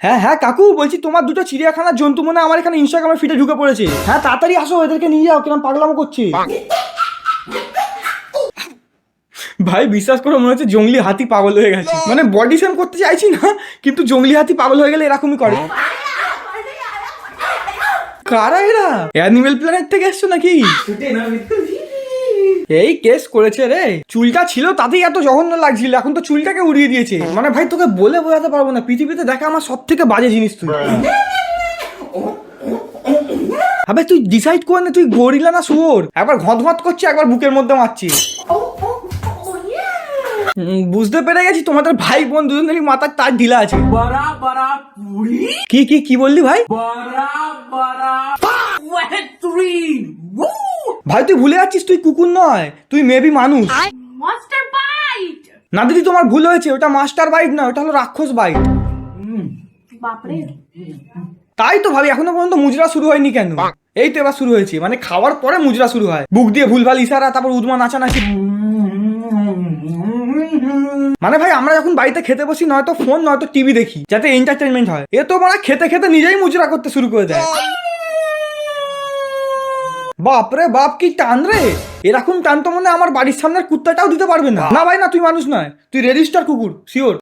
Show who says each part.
Speaker 1: হ্যাঁ হ্যাঁ কাকু, বলছি তোমার দুটো চিড়িয়াখানার জন্তু মনে হয় আমার এখানে ইনস্টাগ্রামে ফিডে ঢুকে পড়েছে। হ্যাঁ তাড়াতাড়ি আসো, এদেরকে নিয়ে যাও, কিরম পাগলামো করছে। ভাই বিশ্বাস করে মনে হচ্ছে জঙ্গলি হাতি পাগল হয়ে গেছে। মানে বডি শেম করতে চাইছি না, কিন্তু জঙ্গলি হাতি পাগল হয়ে গেলে এরকমই করে। কারা এরা? অ্যানিমেল প্ল্যানেট থেকে এসছো নাকি? এই কেস করেছে রে। চুলটা ছিল তাতেই এত জঘন্য লাগছিল, এখন তো চুলটাকে উড়িয়ে দিয়েছে। মানে ভাই তোকে বলে বোঝাতে পারবো না, পৃথিবীতে দেখা আমার সব থেকে বাজে জিনিস তুই। আবে তুই ডিসাইড করে নে, তুই গরিলা না শুয়োর। একবার ঘট ঘট করছে, একবার বুকের মধ্যে মারছি। বুঝতে পেরে গেছি তোমাদের ভাই বোন দুজনেরই মাথার তার ঢিলা আছে। কি কি কি বললি ভাই? ভাই তুই ভুলে যাচ্ছিস, তুই কুকুর নয়, তুই মেবি মানুষ। না দিদি তোমার ভুল হয়েছে, ওটা মাস্টার বাইট না, ওটা হলো রাক্ষস বাইট। তাই তো ভাবি এখনো পর্যন্ত মুজরা শুরু হয়নি কেন? এই তো এবার শুরু হয়েছে, মানে খাওয়ার পরে মুজরা শুরু হয়। বুক দিয়ে ভুলভাল ইশারা, তারপর উদমা নাচানাচি। মানে ভাই আমরা যখন বাড়িতে খেতে বসি নয়তো ফোন নয়তো টিভি দেখি, যাতে এন্টারটেনমেন্ট হয়। এ তো মানে খেতে খেতে নিজেই মুজরা করতে শুরু করে দেয়। বাপরে বাপ কি টান রে! এরকম টান তো মনে আমার বাড়ির সামনের কুত্তাটাও দিতে পারবে না। না ভাই না, তুই মানুষ নয়, তুই রেজিস্টার কুকুর শিওর।